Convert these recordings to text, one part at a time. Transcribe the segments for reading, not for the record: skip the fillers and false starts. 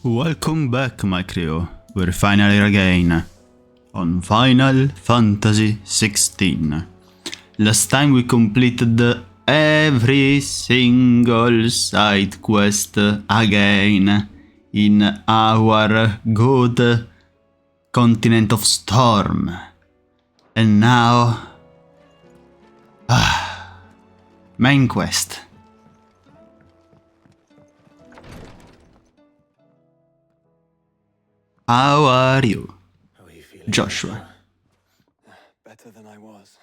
Welcome back, my crew. We're finally again on Final Fantasy XVI. Last time we completed every single side quest again in our good continent of Storm. And now... main quest. How are you, Joshua? Better than I was.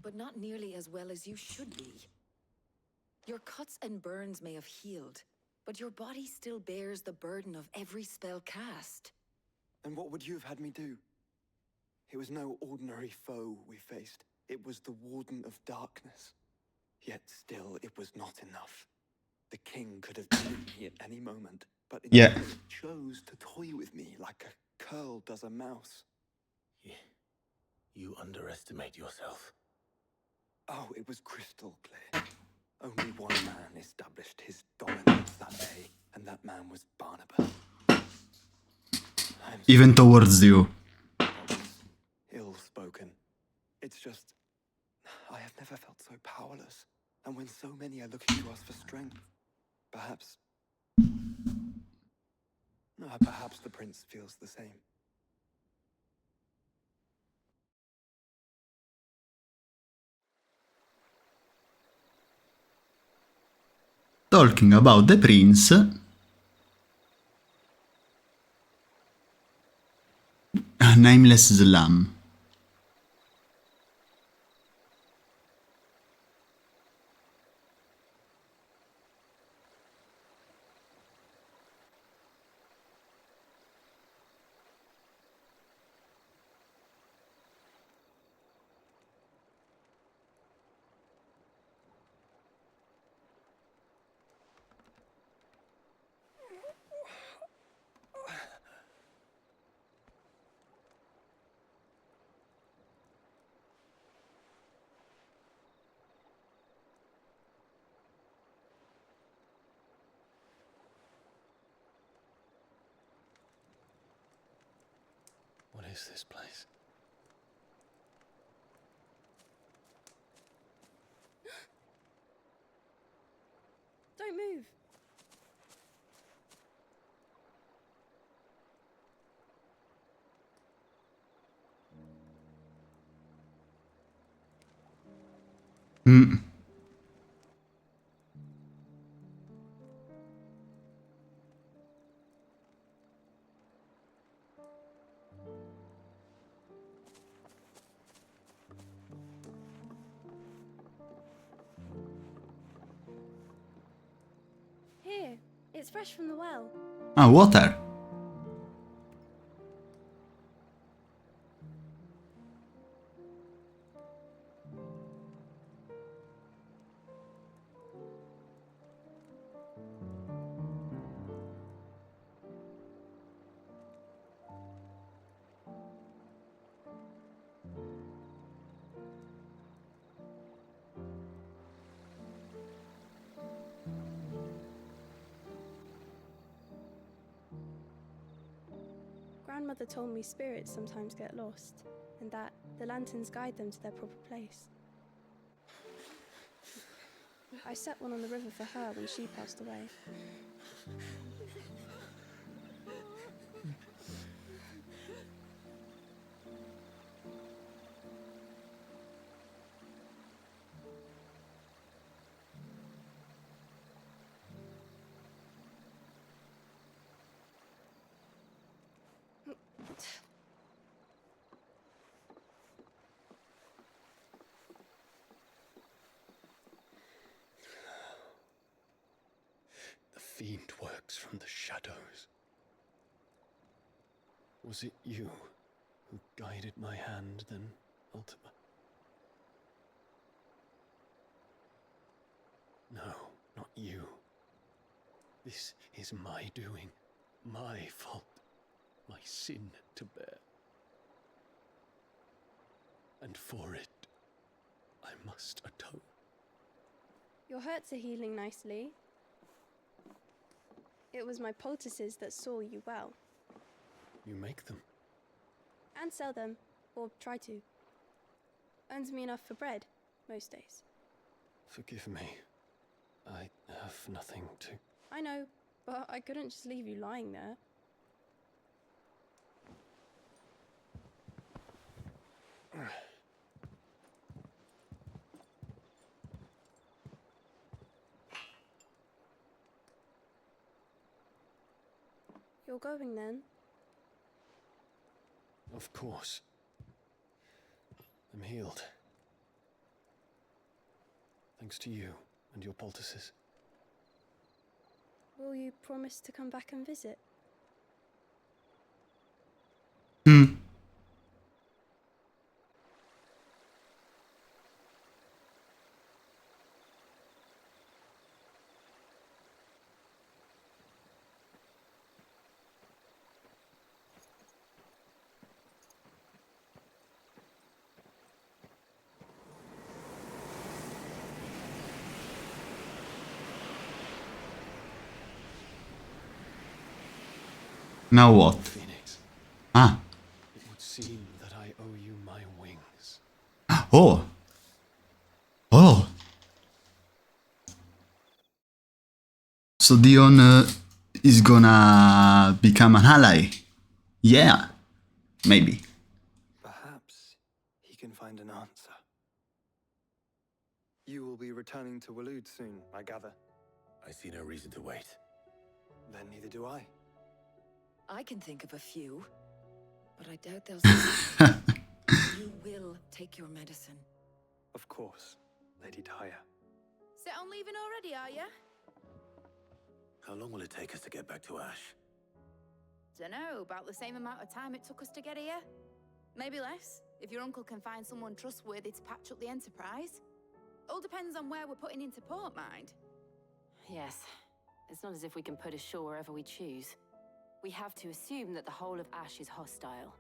But not nearly as well as you should be. Your cuts and burns may have healed, but your body still bears the burden of every spell cast. And what would you have had me do? It was no ordinary foe we faced. It was the Warden of Darkness. Yet still, it was not enough. The king could have killed me at any moment, but instead chose to toy with me like a curl does a mouse. You underestimate yourself. Oh, it was crystal clear. Only one man established his dominance that day, and that man was Barnabas. Even towards you. Ill-spoken. It's just... I have never felt so powerless. And when so many are looking to us for strength, perhaps the prince feels the same. Talking about the prince, a nameless slum. What is this place? Don't move. Here, it's fresh from the well. Ah, water. Grandmother told me spirits sometimes get lost, and that the lanterns guide them to their proper place. I set one on the river for her when she passed away. The fiend works from the shadows. Was it you who guided my hand then, Ultima? No, not you. This is my doing, my fault, my sin to bear. And for it, I must atone. Your hurts are healing nicely. It was my poultices that saw you well. You make them. And sell them, or try to. Earns me enough for bread, most days. Forgive me. I have nothing to... I know, but I couldn't just leave you lying there. You're going then? Of course. I'm healed. Thanks to you and your poultices. Will you promise to come back and visit? Now what? Phoenix, Ah. it would seem that I owe you my wings. Oh. Oh. So Dion is gonna become an ally. Yeah. Maybe. Perhaps he can find an answer. You will be returning to Waloed soon, I gather. I see no reason to wait. Then neither do I. I can think of a few, but I doubt they'll succeed. You will take your medicine. Of course, Lady Daya. Set on leaving already, are ya? How long will it take us to get back to Ash? Dunno, about the same amount of time it took us to get here. Maybe less, if your uncle can find someone trustworthy to patch up the Enterprise. All depends on where we're putting into port, mind. Yes. It's not as if we can put ashore wherever we choose. We have to assume that the whole of Ash is hostile,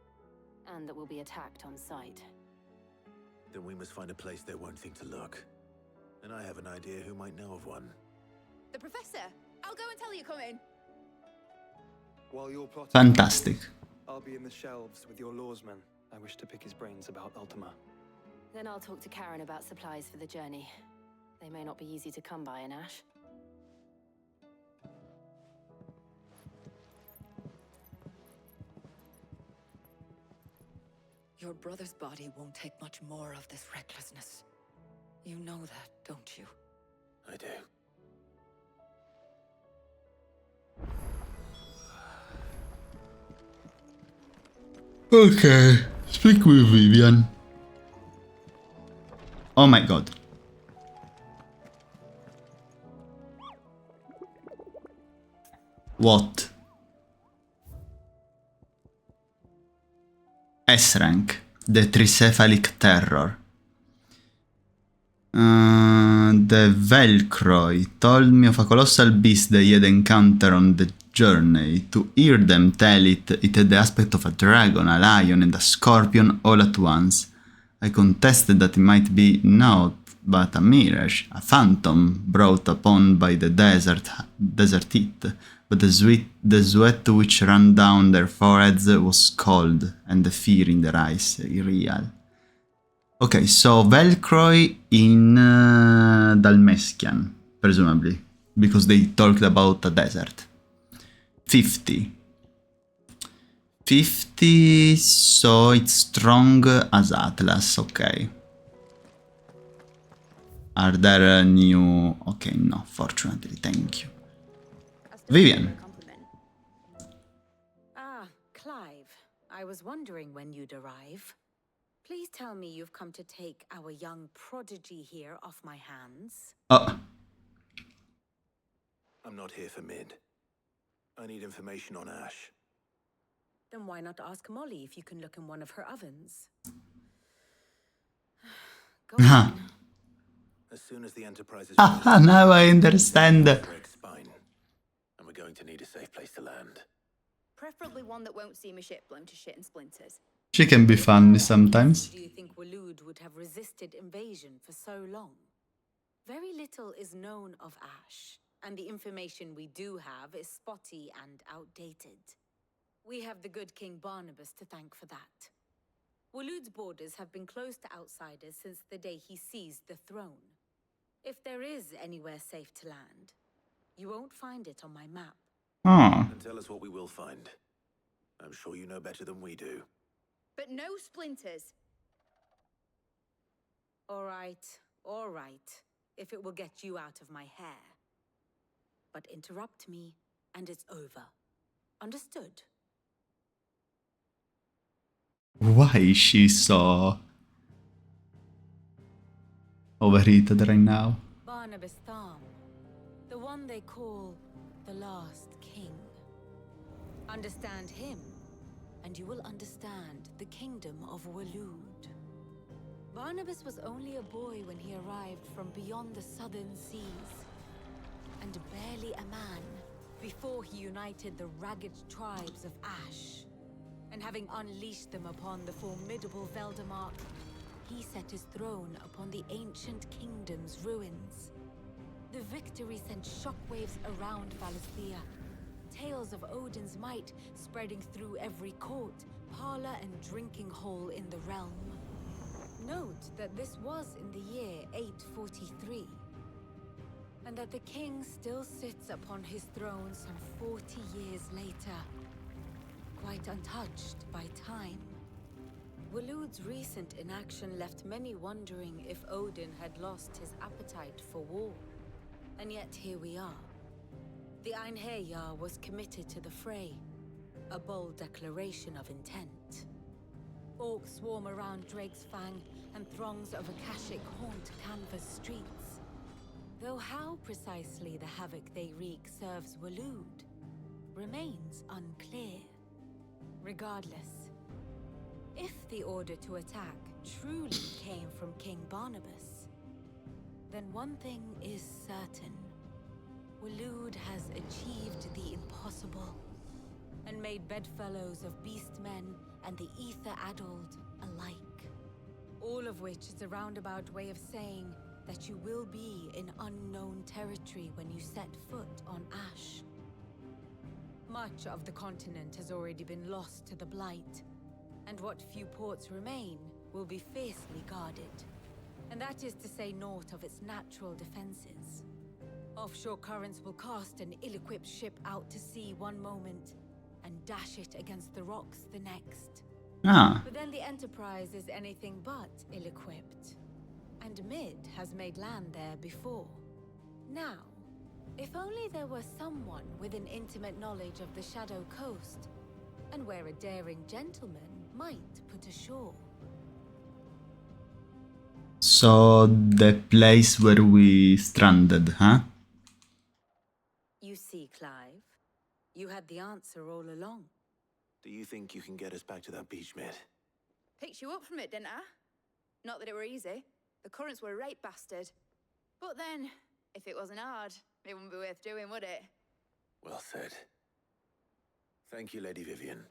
and that we'll be attacked on sight. Then we must find a place they won't think to look. And I have an idea who might know of one. The Professor! I'll go and tell you come in. While you're plotting, Fantastic. I'll be in the shelves with your lawsman. I wish to pick his brains about Ultima. Then I'll talk to Karen about supplies for the journey. They may not be easy to come by in Ash. Your brother's body won't take much more of this recklessness. You know that, don't you? I do. Okay. Speak with Vivian. Oh my god. What? S-rank. The Tricephalic Terror. The Velcroy told me of a colossal beast they had encountered on the journey. To hear them tell it, it had the aspect of a dragon, a lion, and a scorpion all at once. I contested that it might be naught but a mirage, a phantom brought upon by the desert heat, but the sweat which ran down their foreheads was cold, and the fear in their eyes real. Okay, so Velcroy in Dalmatian, presumably, because they talked about a desert. 50. 50, so it's strong as Atlas, okay. Are there new... Okay, no, fortunately, thank you. Vivian. Ah, Clive. I was wondering when you'd arrive. Please tell me you've come to take our young prodigy here off my hands. Oh. I'm not here for Mid. I need information on Ash. Then why not ask Molly if you can look in one of her ovens? Go on. As soon as the Enterprise is Now I understand. Greg's spine. And we're going to need a safe place to land. Preferably one that won't see my ship blown to shit and splinters. She can be funny sometimes. Do you think Waloed would have resisted invasion for so long? Very little is known of Ash. and the information we do have is spotty and outdated. We have the good King Barnabas to thank for that. Waloed's borders have been closed to outsiders since the day he seized the throne. If there is anywhere safe to land, you won't find it on my map. And tell us what we will find. I'm sure you know better than we do. But no splinters. All right, if it will get you out of my hair. But interrupt me, and it's over. Understood? Why is she so overheated right now? Barnabas Thumb, the one they call the last king. Understand him, and you will understand the kingdom of Waloed. Barnabas was only a boy when he arrived from beyond the southern seas, and barely a man before he united the ragged tribes of Ash. And having unleashed them upon the formidable Veldemark, he set his throne upon the ancient kingdom's ruins. The victory sent shockwaves around Valisthea, tales of Odin's might spreading through every court, parlor, and drinking hole in the realm. Note that this was in the year 843, and that the king still sits upon his throne some 40 years later, quite untouched by time. Waloed's recent inaction left many wondering if Odin had lost his appetite for war. And yet here we are. The Einherjar was committed to the fray, a bold declaration of intent. Orcs swarm around Drake's Fang, and throngs of Akashic haunt Canva's streets. Though how precisely the havoc they wreak serves Waloed remains unclear. Regardless, if the order to attack truly came from King Barnabas, then one thing is certain. Waloed has achieved the impossible, and made bedfellows of beastmen and the ether-addled alike. All of which is a roundabout way of saying that you will be in unknown territory when you set foot on Ash. Much of the continent has already been lost to the Blight, and what few ports remain will be fiercely guarded. And that is to say naught of its natural defenses. Offshore currents will cast an ill-equipped ship out to sea one moment, and dash it against the rocks the next. But then the Enterprise is anything but ill-equipped. And Mid has made land there before. Now, if only there were someone with an intimate knowledge of the Shadow Coast, and where a daring gentleman might put ashore. So, the place where we stranded, huh? You see, Clive, you had the answer all along. Do you think you can get us back to that beach, Mid? Picked you up from it, didn't I? Not that it were easy. The currents were a right bastard. But then, if it wasn't hard, it wouldn't be worth doing, would it? Well said. Thank you, Lady Vivian.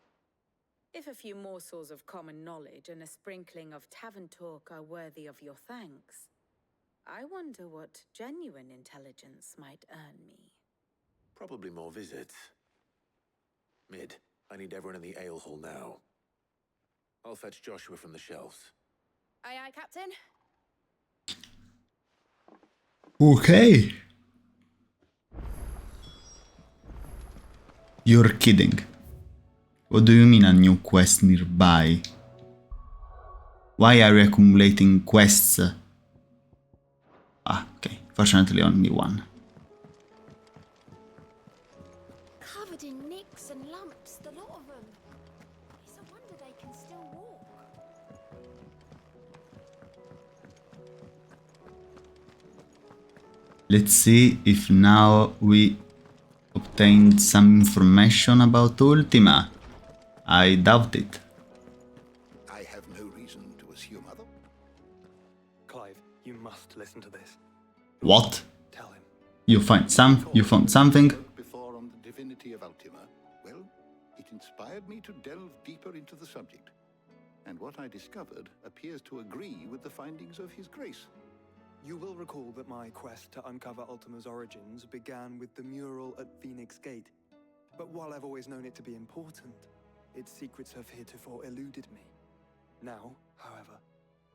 If a few morsels of common knowledge and a sprinkling of tavern talk are worthy of your thanks, I wonder what genuine intelligence might earn me. Probably more visits. Mid, I need everyone in the ale hall now. I'll fetch Joshua from the shelves. Aye, aye, Captain. Okay. You're kidding. What do you mean a new quest nearby? Why are you accumulating quests? Ah, okay. Fortunately only one. Covered in nicks and lumps, the lot of them. It's a wonder they can still walk. Let's see if now we obtained some information about Ultima. I doubt it. I have no reason to assume other. Clive, you must listen to this. What? Tell him. You found something? Before on the divinity of Ultima. Well, it inspired me to delve deeper into the subject. And what I discovered appears to agree with the findings of His Grace. You will recall that my quest to uncover Ultima's origins began with the mural at Phoenix Gate. But while I've always known it to be important, its secrets have heretofore eluded me. Now, however,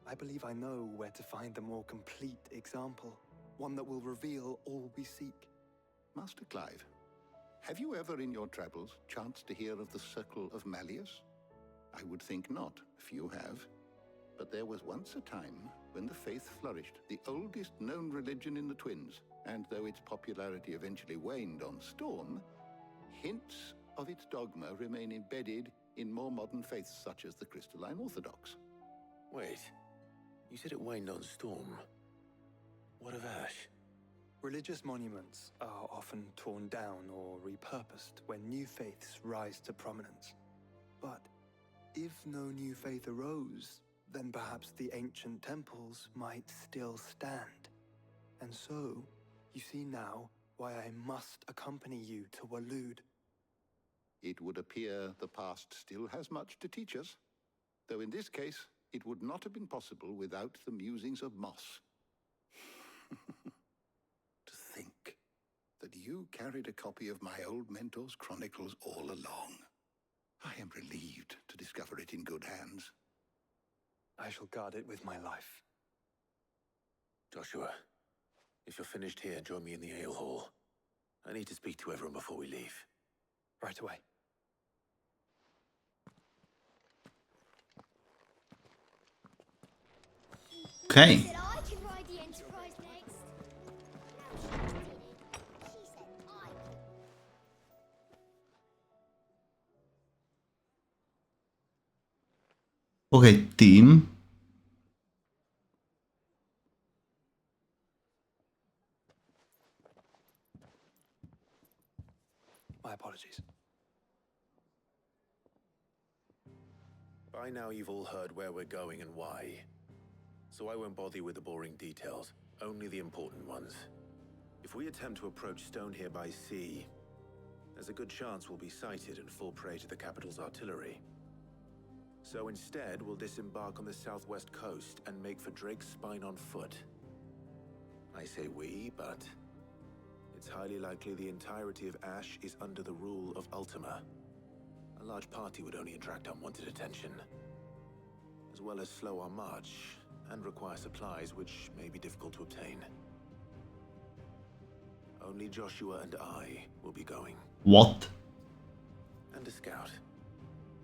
I believe I know where to find the more complete example, one that will reveal all we seek. Master Clive, have you ever in your travels chanced to hear of the Circle of Malleus? I would think not, few have. But there was once a time when the faith flourished, the oldest known religion in the Twins, and though its popularity eventually waned on Storm, hints of its dogma remain embedded in more modern faiths such as the Crystalline Orthodox. Wait, you said it waned on Storm. What of Ash? Religious monuments are often torn down or repurposed when new faiths rise to prominence. But if no new faith arose, then perhaps the ancient temples might still stand. And so, you see now why I must accompany you to Waloed. It would appear the past still has much to teach us, though in this case, it would not have been possible without the musings of Moss. To think that you carried a copy of my old mentor's chronicles all along. I am relieved to discover it in good hands. I shall guard it with my life. Joshua, if you're finished here, join me in the ale hall. I need to speak to everyone before we leave. Right away. Ok. Said I could ride the Enterprise next. No, she didn't. She said I could. Ok, team. My apologies. By now you've all heard where we're going and why. So I won't bother you with the boring details, only the important ones. If we attempt to approach Stone here by sea, there's a good chance we'll be sighted and fall prey to the capital's artillery. So instead, we'll disembark on the southwest coast and make for Drake's Spine on foot. I say we, but it's highly likely the entirety of Ash is under the rule of Ultima. A large party would only attract unwanted attention, as well as slow our march and require supplies which may be difficult to obtain. Only Joshua and I will be going. What? And a scout.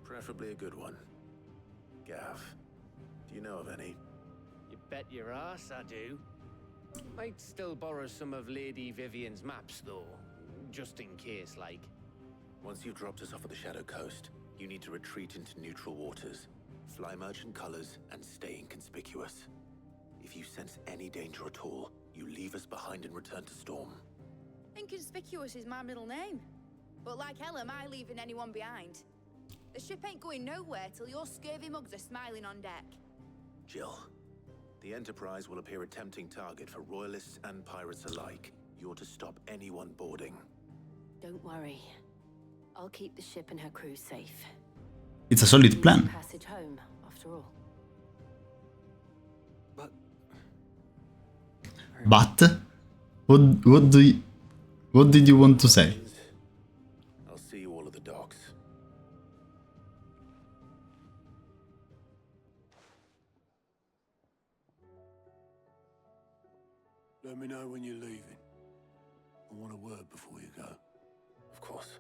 Preferably a good one. Gav, do you know of any? You bet your ass I do. Might still borrow some of Lady Vivian's maps, though. Just in case, like. Once you've dropped us off at the Shadow Coast, you need to retreat into neutral waters, fly merchant colors, and stay inconspicuous. If you sense any danger at all, you leave us behind and return to Storm. Inconspicuous is my middle name. But like hell am I leaving anyone behind? The ship ain't going nowhere till your scurvy mugs are smiling on deck. Jill, the Enterprise will appear a tempting target for royalists and pirates alike. You're to stop anyone boarding. Don't worry. I'll keep the ship and her crew safe. It's a solid plan. Passage home, after all. But... But? What did you want to say? I'll see you all at the docks. Let me know when you're leaving. I want a word before you go. Of course.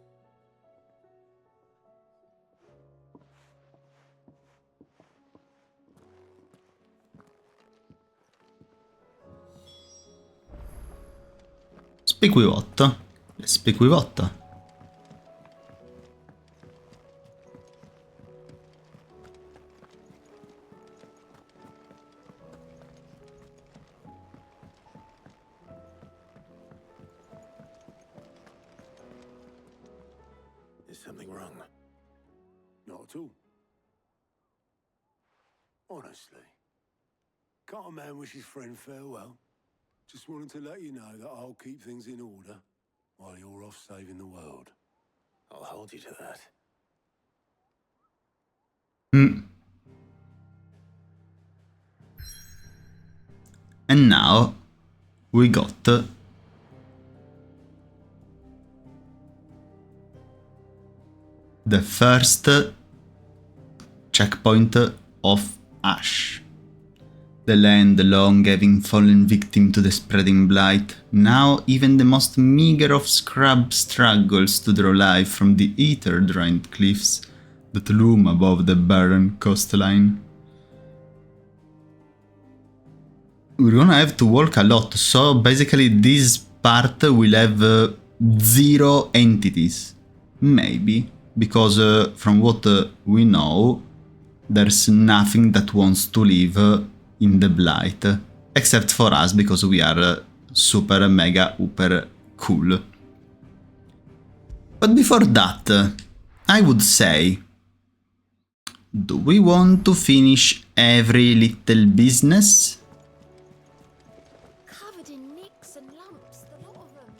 Speak with Otto. Let's speak with Otto. Is something wrong? Not at all. Honestly. Can't a man wish his friend farewell? Just wanted to let you know that I'll keep things in order while you're off saving the world. I'll hold you to that. And now we got the first checkpoint of Ash. The land long having fallen victim to the spreading blight, now even the most meager of scrub struggles to draw life from the ether-drained cliffs that loom above the barren coastline. We're gonna have to walk a lot, so basically this part will have 0 entities. Maybe, because from what we know, there's nothing that wants to live in the blight, except for us, because we are super mega uber cool. But before that, I would say, do we want to finish every little business? Covered in nicks and lumps, the lot of them.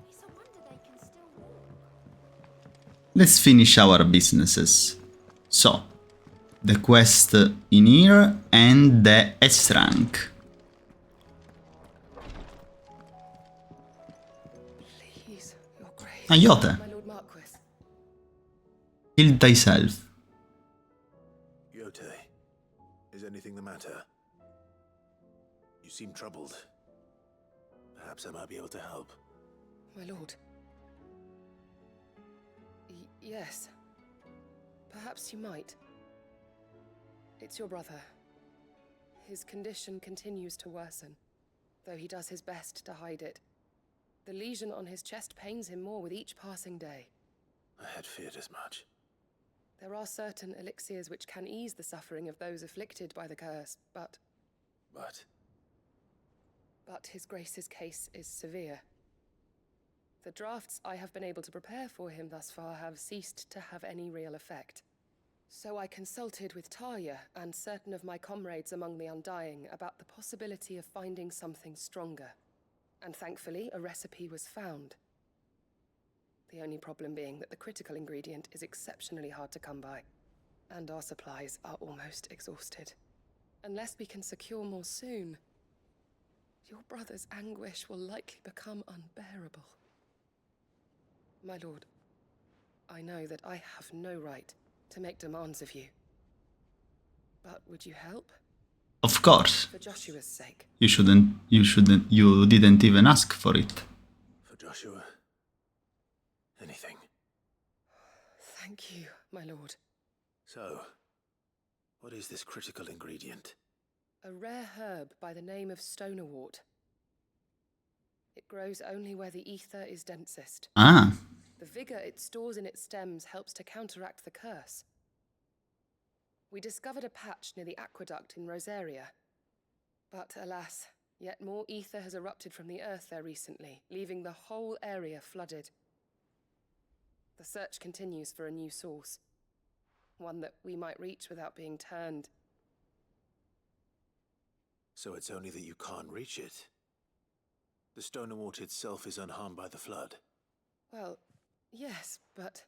It's a wonder they can still walk. Let's finish our businesses. So, the quest in here and the S rank. Please, your grace. Ayote, My Lord Marquis. heal thyself. Yote, is anything the matter? You seem troubled. Perhaps I might be able to help. My lord. Yes. Perhaps you might. It's your brother. His condition continues to worsen, though he does his best to hide it. The lesion on his chest pains him more with each passing day. I had feared as much. There are certain elixirs which can ease the suffering of those afflicted by the curse, but his grace's case is severe. The drafts I have been able to prepare for him thus far have ceased to have any real effect. So I consulted with Talia and certain of my comrades among the Undying about the possibility of finding something stronger. And thankfully, a recipe was found. The only problem being that the critical ingredient is exceptionally hard to come by, and our supplies are almost exhausted. Unless we can secure more soon, your brother's anguish will likely become unbearable. My lord, I know that I have no right to make demands of you. But would you help? Of course. For Joshua's sake. You didn't even ask for it. For Joshua? Anything. Thank you, my lord. So, what is this critical ingredient? A rare herb by the name of stonerwort. It grows only where the ether is densest. Ah. The vigor it stores in its stems helps to counteract the curse. We discovered a patch near the aqueduct in Rosaria. But alas, yet more ether has erupted from the earth there recently, leaving the whole area flooded. The search continues for a new source. One that we might reach without being turned. So it's only that you can't reach it? The stonerwort itself is unharmed by the flood? Well, yes, but...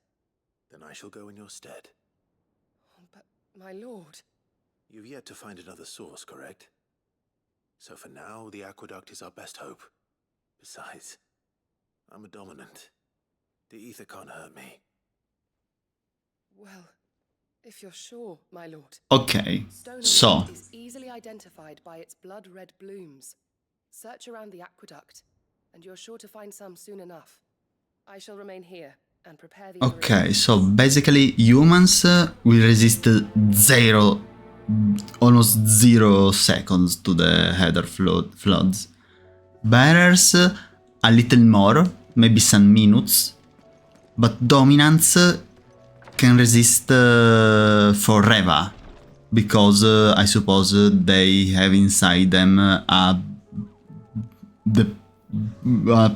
Then I shall go in your stead. But, my lord... You've yet to find another source, correct? So for now, the aqueduct is our best hope. Besides, I'm a dominant. The ether can't hurt me. Well, if you're sure, my lord. Okay, Stonerwort so... is easily identified by its blood-red blooms. Search around the aqueduct, and you're sure to find some soon enough. I shall remain here and prepare the... Okay, so basically humans will resist almost 0 seconds to the heather floods. Bearers a little more, maybe some minutes, but dominants can resist forever, because I suppose they have inside them the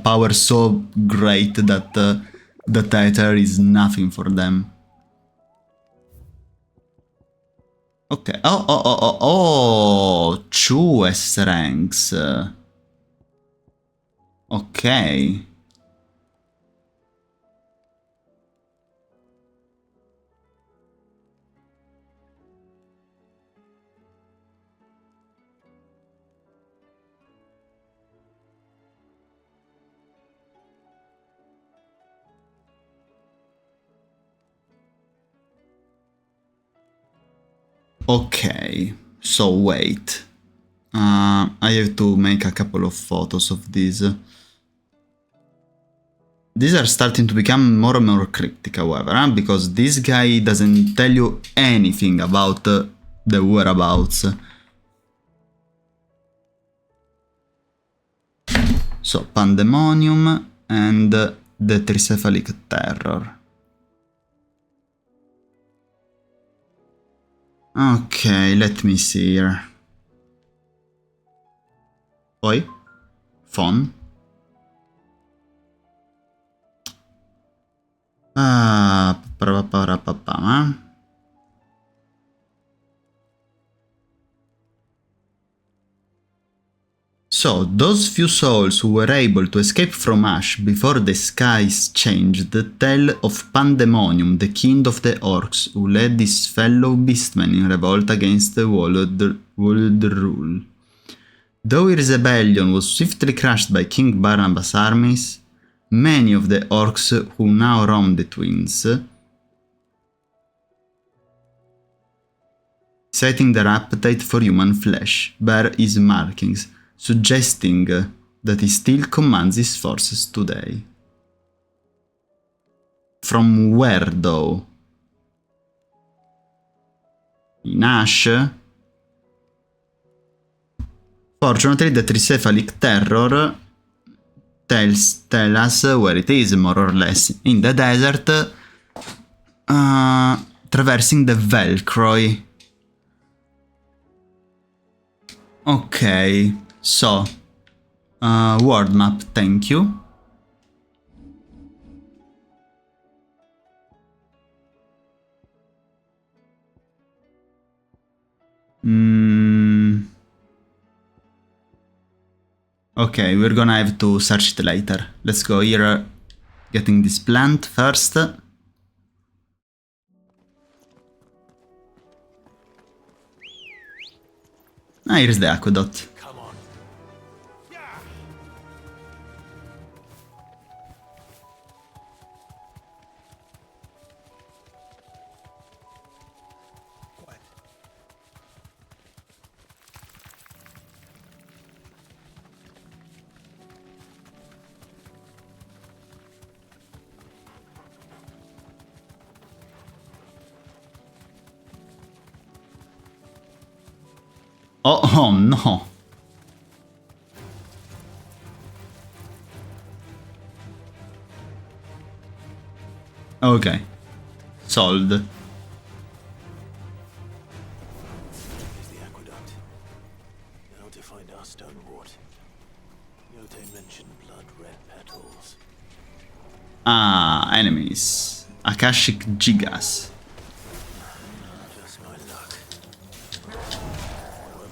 power so great that the tether is nothing for them. Okay. Oh, 2 S ranks. Okay. Okay, so wait. I have to make a couple of photos of these. These are starting to become more and more cryptic, however, because this guy doesn't tell you anything about the whereabouts. So, Pandemonium and the Tricephalic Terror. Okay, let me see here. Poi? Phone? Ah, So, those few souls who were able to escape from Ash before the skies changed tell of Pandemonium, the king of the orcs, who led his fellow beastmen in revolt against the world rule. Though his rebellion was swiftly crushed by King Barnabas' armies, many of the orcs who now roam the Twins, citing their appetite for human flesh, bear his markings, suggesting that he still commands his forces today. From where, though? In Ash? Fortunately, the Tricephalic Terror tell us where it is, more or less. In the desert, traversing the Velcroy. Okay, so... world map, thank you. Okay, we're gonna have to search it later. Let's go here, getting this plant first. Ah, here's the aqueduct. Oh no! Okay. Solved. Here's the aqueduct. Now to find our stone wart. Yote mentioned blood-red petals. Ah, enemies. Akashic Gigas. Just my luck.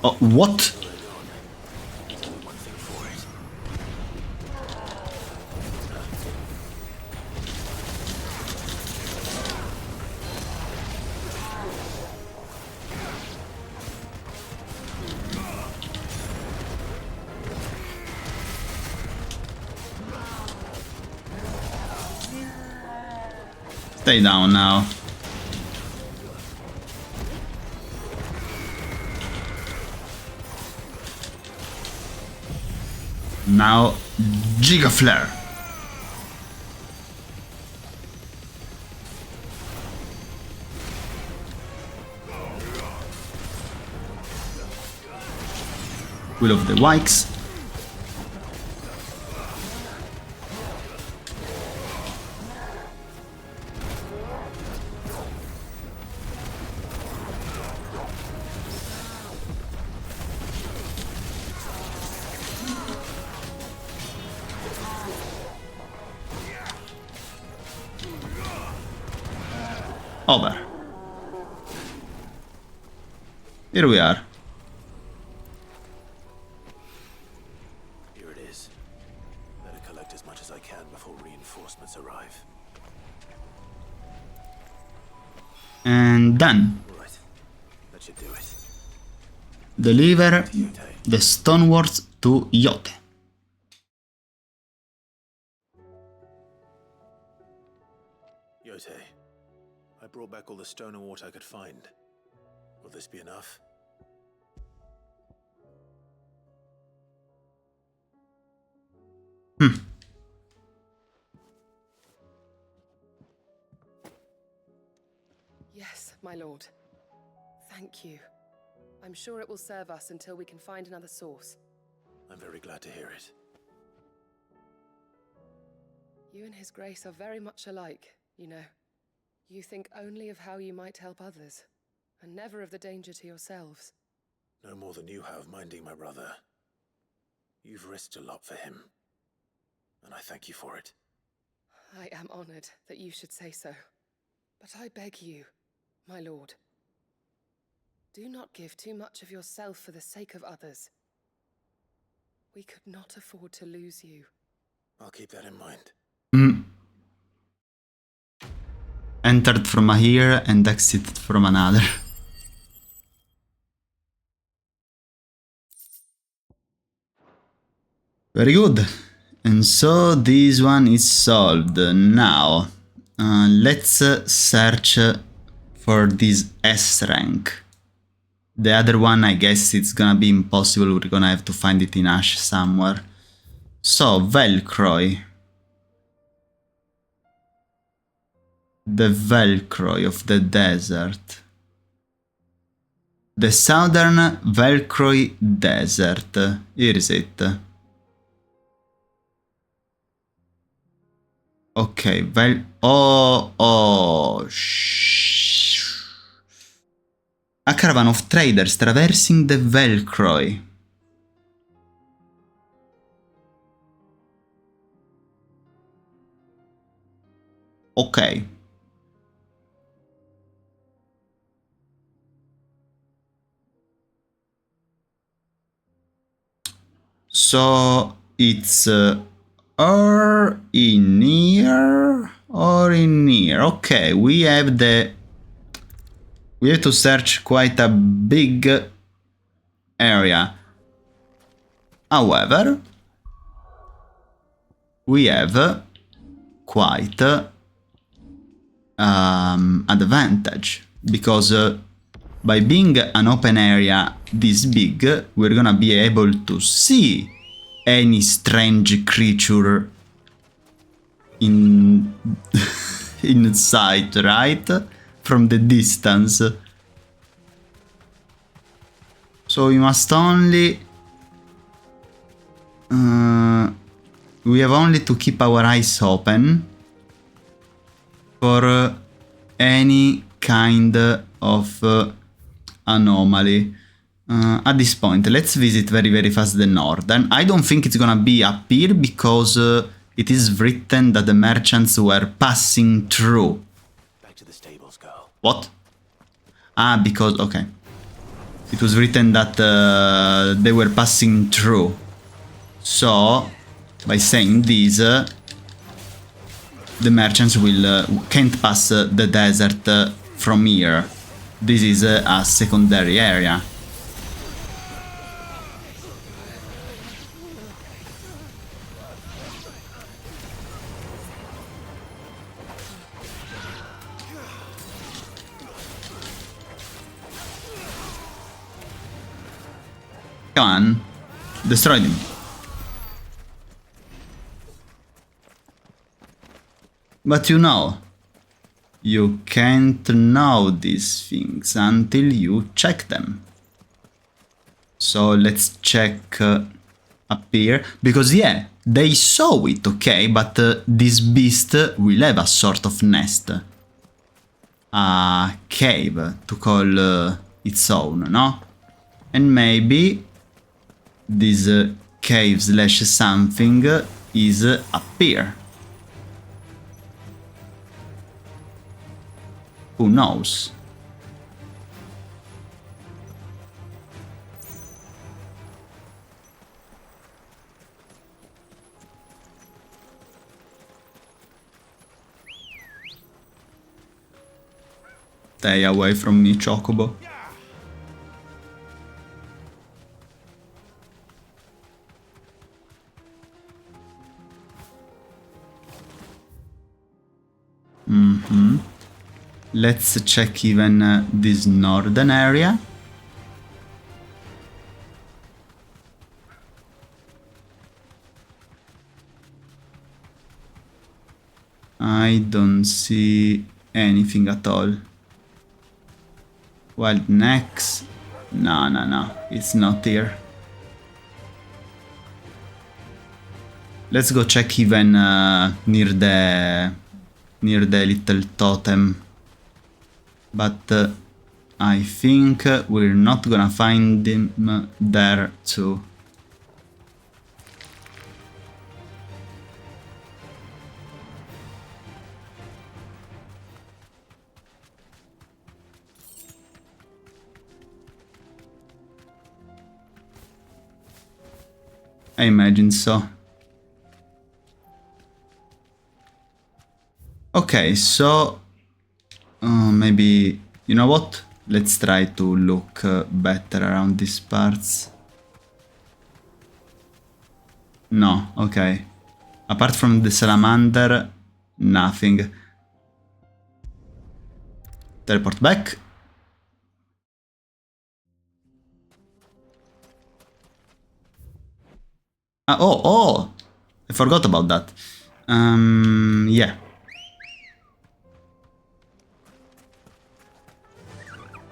Oh, what? One thing for it. Stay down now. Now, Giga Flare. Will of the Wikes. Over. Here we are. Here it is. Better collect as much as I can before reinforcements arrive. And done. Right. That should do it. Deliver the stoneworts to Yote. Yote, I brought back all the stone and water I could find. Will this be enough? Yes, my lord. Thank you. I'm sure it will serve us until we can find another source. I'm very glad to hear it. You and His Grace are very much alike, you know. You think only of how you might help others, and never of the danger to yourselves. No more than you have minding my brother. You've risked a lot for him, and I thank you for it. I am honored that you should say so. But I beg you, my lord, do not give too much of yourself for the sake of others. We could not afford to lose you. I'll keep that in mind. Entered from a here and exited from another. Very good. And so this one is solved. Now, let's search for this S rank. The other one, I guess it's gonna be impossible. We're gonna have to find it in Ash somewhere. So, Velcroy. The Velcroy of the desert. The southern Velcroy desert. Here is it. Okay, a caravan of traders traversing the Velcroy. Okay. So it's or in here or in here. Okay, we have to search quite a big area. However, we have quite advantage because by being an open area this big, we're gonna be able to see any strange creature in sight, right? From the distance. So we must only we have only to keep our eyes open for any kind of anomaly. At this point, let's visit very fast the northern. I don't think it's gonna be up here because it is written that the merchants were passing through. Back to the stables, girl. What? Ah, because, okay. It was written that they were passing through. So, by saying this, the merchants can't pass the desert from here. This is a secondary area. Come on, destroy them. But you can't know these things until you check them. So let's check up here, because yeah, they saw it, okay, but this beast will have a sort of nest. A cave to call its own, no? And maybe this cave slash something is up here. Who knows? Stay away from me, Chocobo. Let's check even this northern area. I don't see anything at all. Wild necks? No, it's not here. Let's go check even near the little totem. But I think we're not gonna find him there too. I imagine so. Okay, so maybe, you know what? Let's try to look better around these parts. No, okay. Apart from the salamander, nothing. Teleport back. Oh! I forgot about that. Yeah.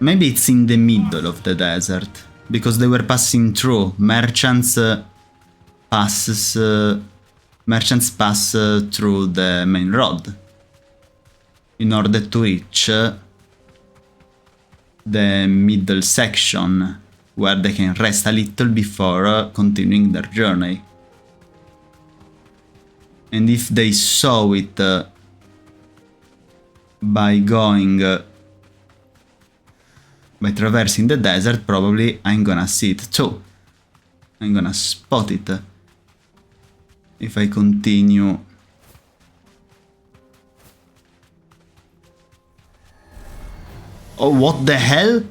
Maybe it's in the middle of the desert, because they were passing through. Merchants pass through the main road in order to reach the middle section, where they can rest a little before continuing their journey. And if they saw it by traversing the desert, probably I'm gonna see it too. I'm gonna spot it if I continue. Oh, what the hell?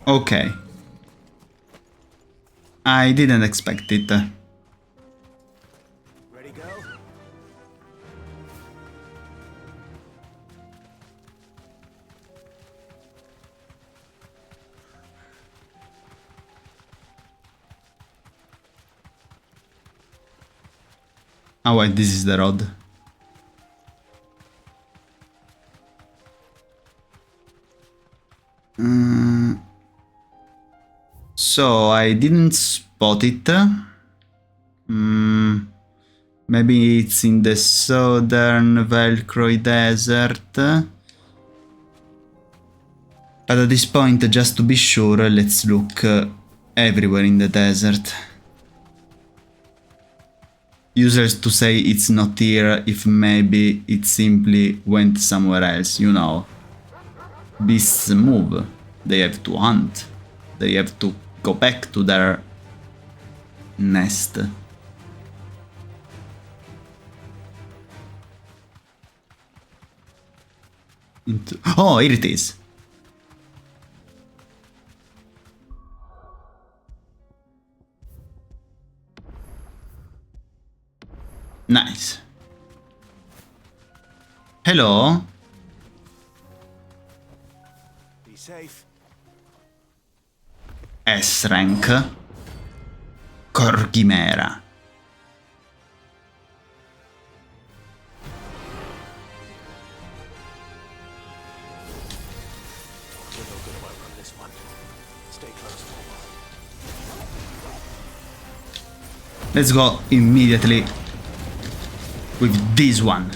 Okay. I didn't expect it. Ready, go? Oh wait, this is the road. So I didn't spot it. Maybe it's in the southern Velcroy desert. But at this point, just to be sure, let's look everywhere in the desert. Useless to say it's not here if maybe it simply went somewhere else, you know. Beasts move. They have to hunt. They have to go back to their nest. Oh, here it is. Nice. Hello. Be safe. S-Rank. Corchimera. Let's go immediately with this one.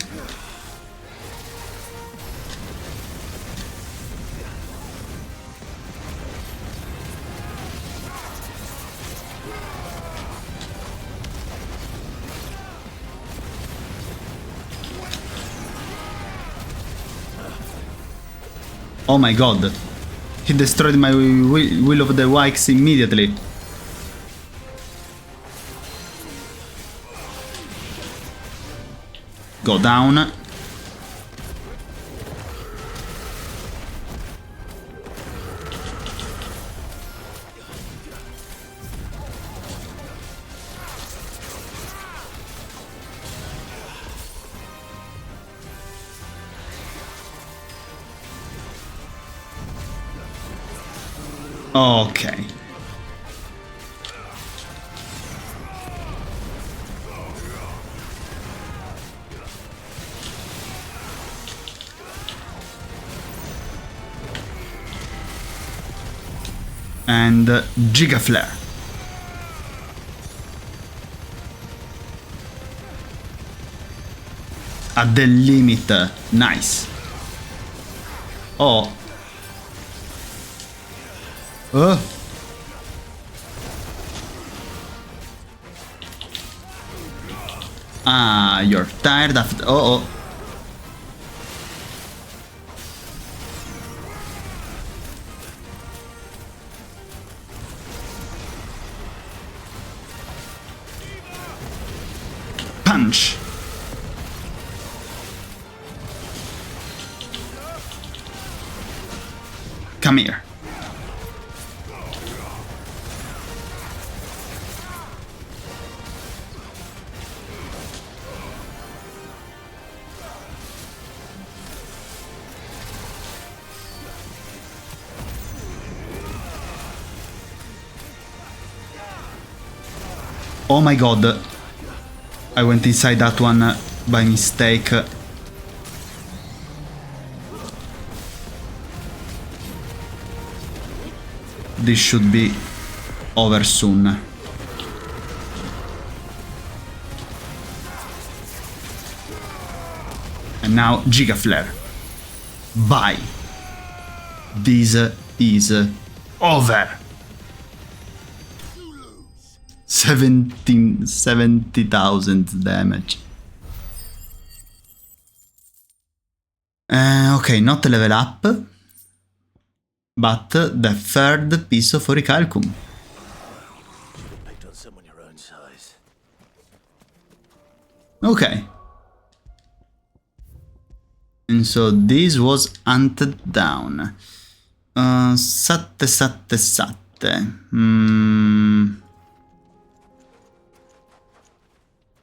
Oh my god. He destroyed my Will of the Wisps immediately. Go down. Okay. And Giga Flare. At the limit. Nice. Oh. Ah, you're tired after. Oh. Punch. Come here. Oh my god. I went inside that one by mistake. This should be over soon. And now Giga Flare. Bye. This is over. 70,000 damage. Okay, not level up, but the third piece of Orichalcum. Picked on someone your own size. Okay. And so this was hunted down. Satte.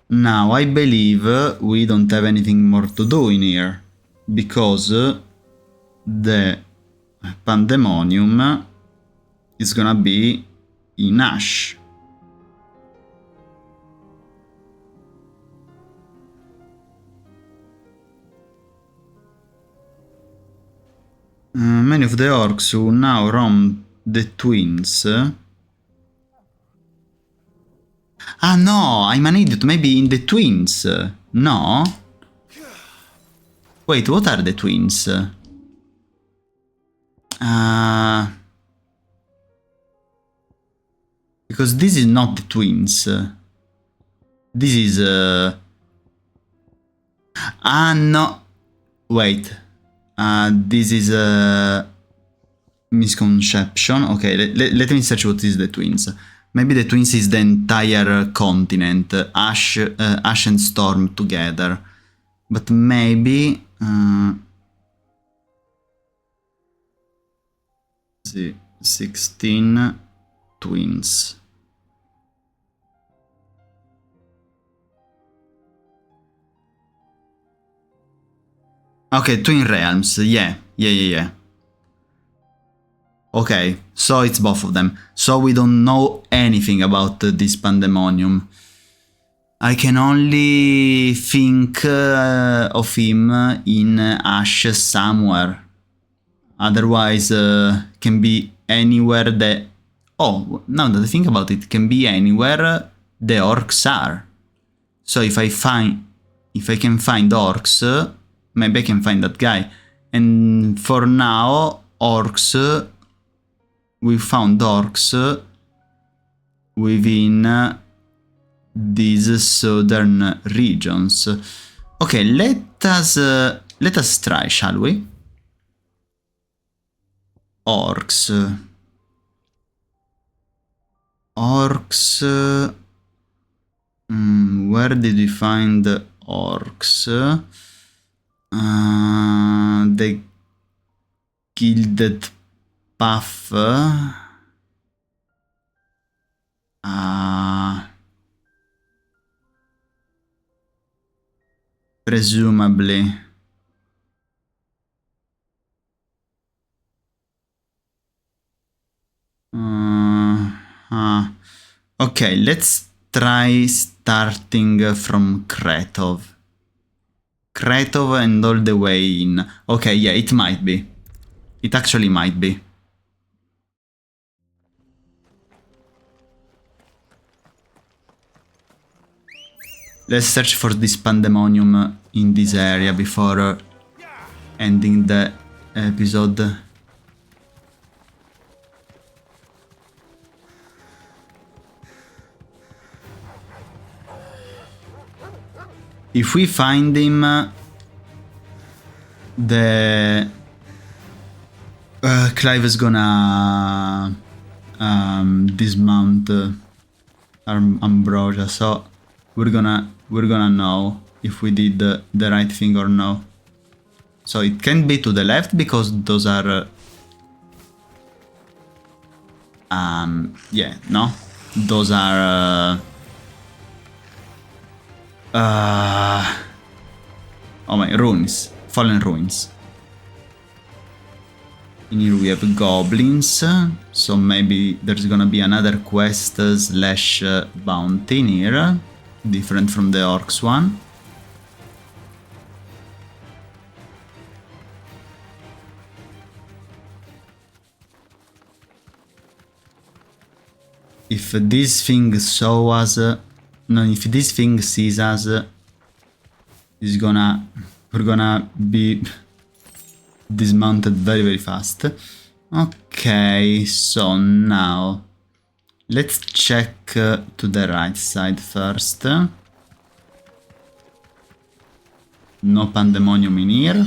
Now, I believe we don't have anything more to do in here, because the Pandemonium is gonna be in Ash. Many of the orcs who now roam the Twins. Ah no, I'm an idiot, maybe in the Twins. No? Wait, what are the Twins? Because this is not the Twins. This is... Ah no. Wait. This is a misconception. Okay, let me search what is the Twins. Maybe the Twins is the entire continent, Ash and Storm together. But maybe... see, 16 Twins. Okay, Twin Realms, yeah. Okay, so it's both of them. So we don't know anything about this Pandemonium. I can only think of him in Ash somewhere. Otherwise, can be anywhere the... Oh, now that I think about it, can be anywhere the orcs are. So if I can find orcs, maybe I can find that guy. And for now, orcs... we found orcs within these southern regions. Okay, let us try, shall we? orcs. Orcs. Where did we find orcs? The Gilded Path. Presumably. Okay, let's try starting from Kretov. Kretov and all the way in. Okay, yeah, it might be. It actually might be. Let's search for this pandemonium in this area before ending the episode. If we find him, the Clive is gonna dismount Ambrosia, so we're gonna know if we did the right thing or no. So it can be to the left because those are yeah, no, those are oh my, ruins, fallen ruins. In here we have goblins, so maybe there's gonna be another quest slash bounty in here, different from the orcs one. If this thing saw us, no, if this thing sees us, we're gonna be dismounted very, very fast. Okay, so now let's check to the right side first. No pandemonium in here.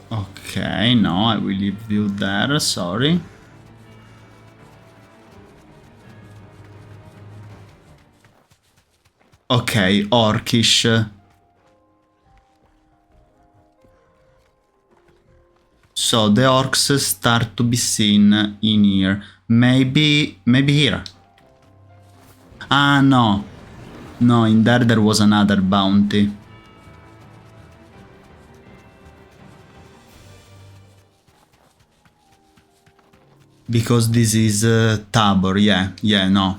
Okay, no, I will leave you there, sorry. Okay, orcish. So the orcs start to be seen in here. Maybe here. Ah, no. No, in there was another bounty. Because this is Tabor, yeah, no.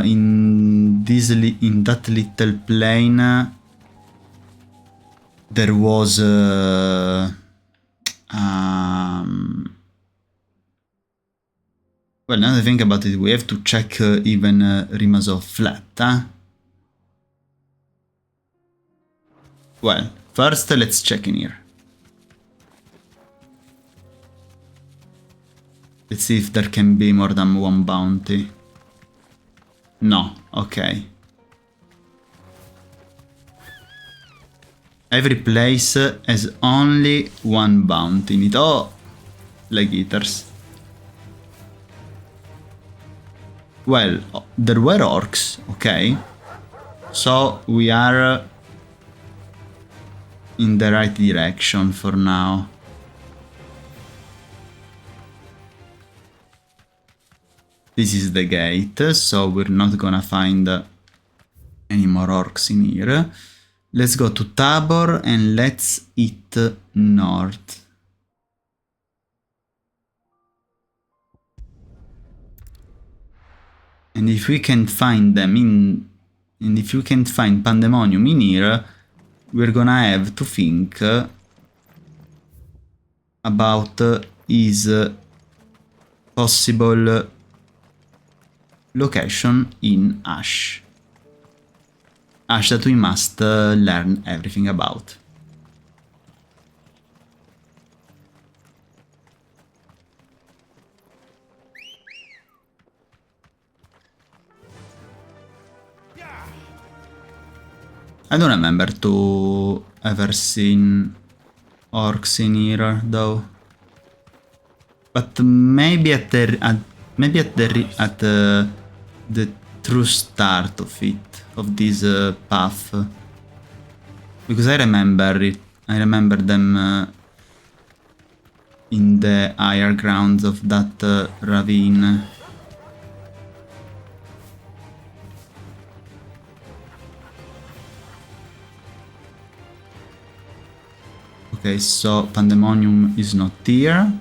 In that little plain, there was well, now that I think about it, we have to check even Rimazov flat, huh? Well, first let's check in here. Let's see if there can be more than one bounty. No, okay. Every place has only one bounty in it. Oh, leg eaters. Well, there were orcs, okay. So we are in the right direction for now. This is the gate, so we're not gonna find any more orcs in here. Let's go to Tabor and let's hit north. And if we can find them and if we can find Pandemonium in here, we're gonna have to think about his possible location in Ash. Ash that we must learn everything about. I don't remember to ever seen orcs in here though, but maybe at the true start of it, of this path, because I remember it. I remember them in the higher grounds of that ravine. Okay, so Pandemonium is not here.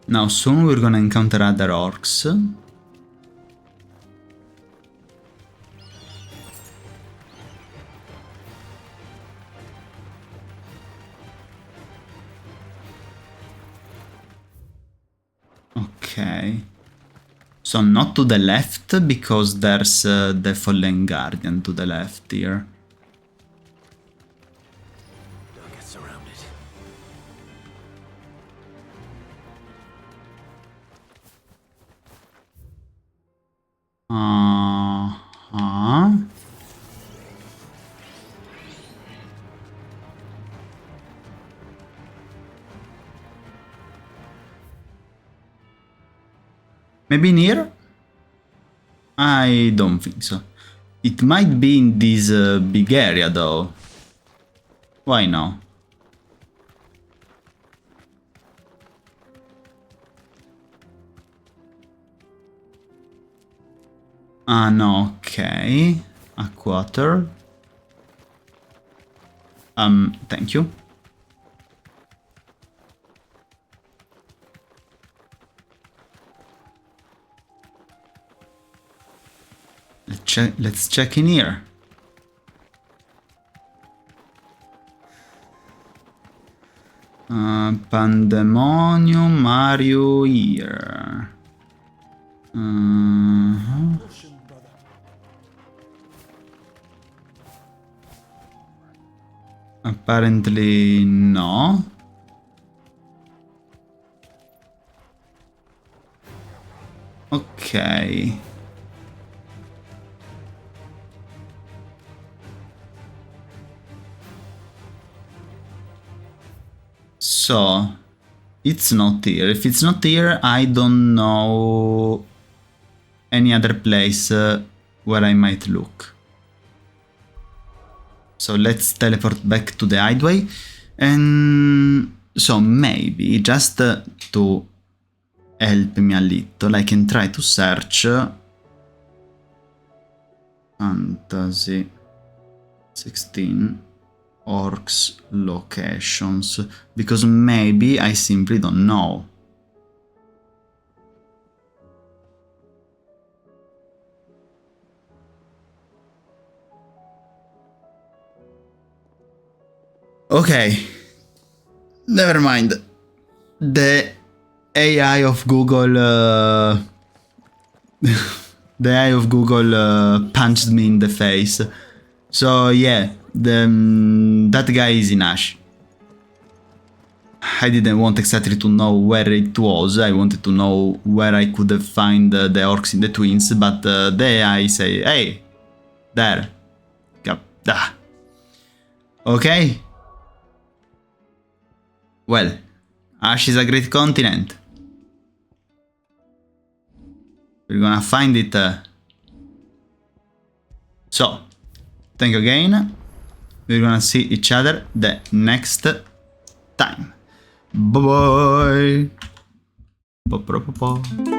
Now soon we're gonna encounter other orcs. Okay. So not to the left, because there's the Fallen Guardian to the left here. Don't get surrounded. Maybe near? I don't think so. It might be in this big area though. Why no? No, okay. A quarter. Thank you. Let's check in here. Pandemonium, are you here? Apparently no. Okay. So, it's not here. If it's not here, I don't know any other place where I might look. So let's teleport back to the hideaway. And so maybe, just to help me a little, I can try to search Fantasy 16 orcs locations, because maybe I simply don't know. Okay, never mind. The AI of Google the AI of Google punched me in the face. So yeah, that guy is in Ash. I didn't want exactly to know where it was. I wanted to know where I could find the orcs in the twins, but the AI say, hey, there. Okay. Well, Ash is a great continent. We're gonna find it. So, thank you again. We're gonna see each other the next time. Bye bye.